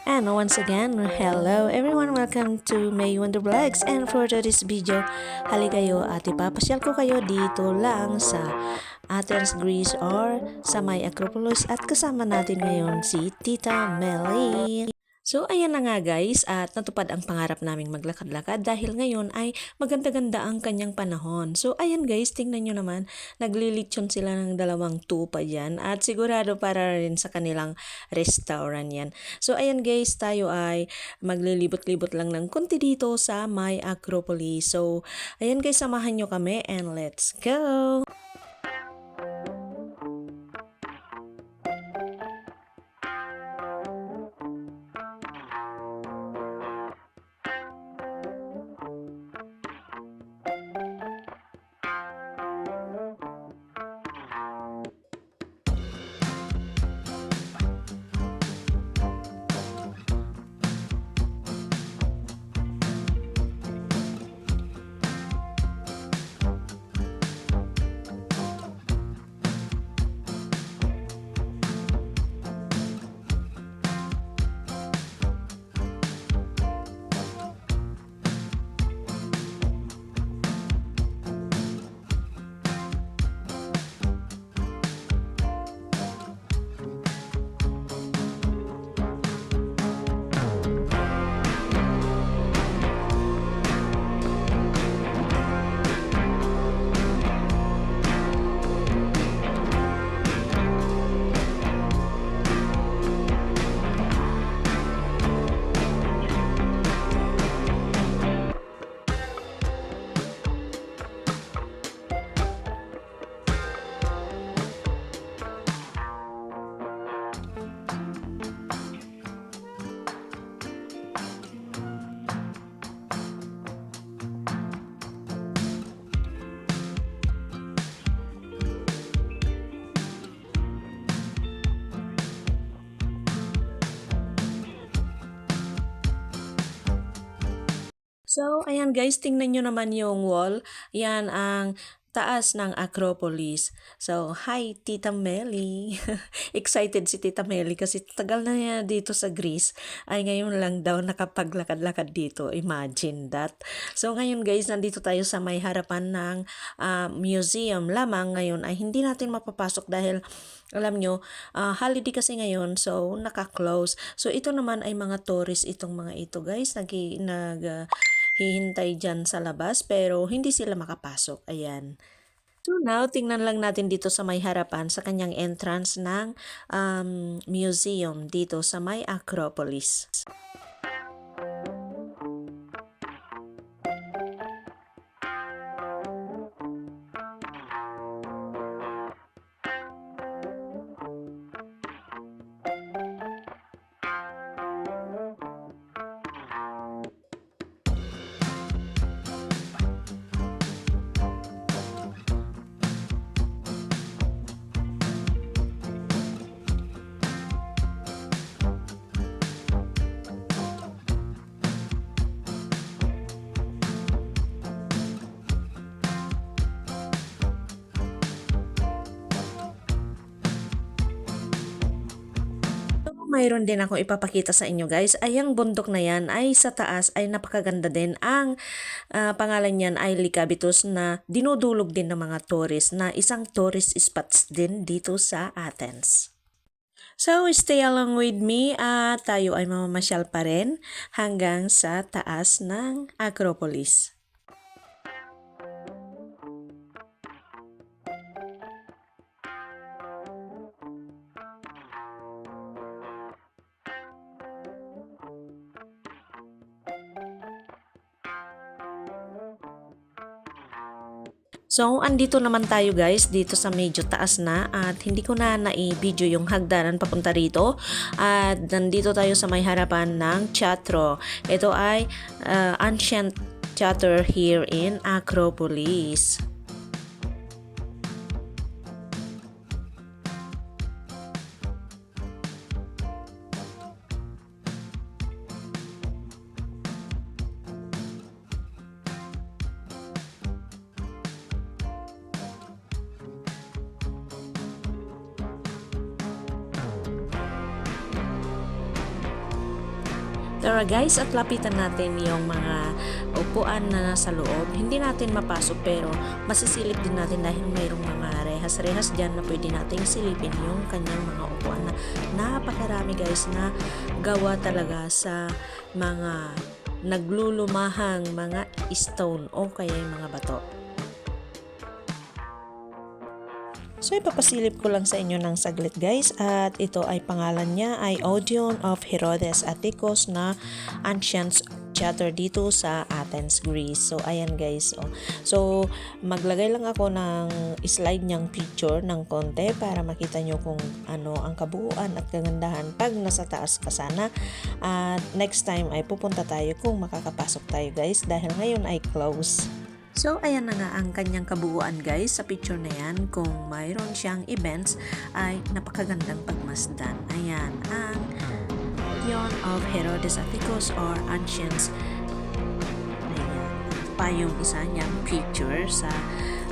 And once again, hello everyone, welcome to May Wonder Vlogs. And for today's video, hali kayo at ipapasyal ko kayo dito lang sa Athens, Greece or sa May Acropolis at kasama natin ngayon si Tita Melly. So ayan na nga guys, at natupad ang pangarap naming maglakad-lakad dahil ngayon ay maganda-ganda ang kanyang panahon. So ayan guys, tingnan nyo naman, naglilitsyon sila ng dalawang tupa dyan at sigurado para rin sa kanilang restaurant yan. So ayan guys, tayo ay maglilibot-libot lang ng konti dito sa May Acropolis. So ayan guys, samahan nyo kami and let's go! So, ayan guys, tingnan nyo naman yung wall. Yan ang taas ng Acropolis. So, hi Tita Melly. Excited si Tita Melly kasi tagal na niya dito sa Greece. Ay ngayon lang daw nakapaglakad-lakad dito. Imagine that. So, ngayon guys, nandito tayo sa may harapan ng museum. Lamang ngayon ay hindi natin mapapasok dahil alam nyo, holiday kasi ngayon, so naka-close. So, ito naman ay mga tourist itong mga ito guys. Hihintay dyan sa labas pero hindi sila makapasok. Ayan. So now, tingnan lang natin dito sa may harapan sa kanyang entrance ng museum dito sa may Acropolis. Mayroon din akong ipapakita sa inyo guys. Ay ang bundok na yan ay sa taas ay napakaganda din. Ang pangalan niyan ay Lycabettus na dinudulog din ng mga tourist na isang tourist spots din dito sa Athens. So, stay along with me at tayo ay mamamasyal pa rin hanggang sa taas ng Acropolis. So, andito naman tayo guys, dito sa medyo taas na at hindi ko na na-video yung hagdanan papunta rito. At nandito tayo sa may harapan ng Teatro. Ito ay ancient theater here in Acropolis. Tara guys, at lapitan natin yung mga upuan na nasa loob. Hindi natin mapasok pero masisilip din natin dahil mayroong mga rehas-rehas dyan na pwede nating silipin yung kanyang mga upuan na napakarami guys na gawa talaga sa mga naglulumahang mga stone o kaya yung mga bato. So ipapasilip ko lang sa inyo ng saglit guys, at ito ay pangalan niya ay Odeon of Herodes Atticus na ancient theater dito sa Athens, Greece. So ayan guys, so maglagay lang ako ng slide niyang picture ng konti para makita nyo kung ano ang kabuuan at kagandahan pag nasa taas ka sana. At next time ay pupunta tayo kung makakapasok tayo guys dahil ngayon ay close. So, ayan na nga ang kanyang kabuuan guys sa picture na yan. Kung mayroon siyang events ay napakagandang pagmasdan. Ayan, ang Odeon of Herodes Atticus or Ancients. Ayan, pa yung isa niyang picture sa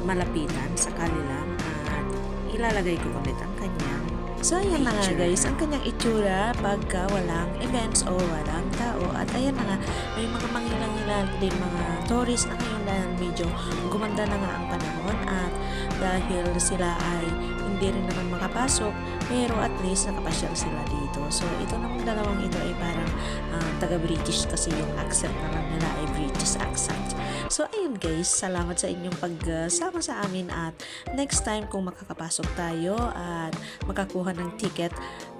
malapitan sa kalilang at ilalagay ko ulit ang kanyang. So, ayan na nga guys, ang kanyang itsura pagka walang events o walang tao. At ayan na nga, may mga mangilang-ilang din mga tourists na ngayon dahil medyo gumanda na nga ang panahon at dahil sila ay hindi rin naman makapasok pero at least nakapasyal sila dito. So, ito namang dalawang ito ay parang taga-British kasi yung accent na lang nila ay British accent. So, ayun guys, salamat sa inyong pagsama sa amin at next time kung makakapasok tayo at makakuha ng ticket,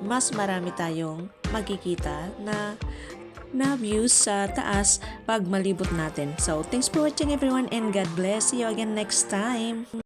mas marami tayong magkikita na views sa taas pag malibot natin. So, thanks for watching everyone and God bless. See you again next time.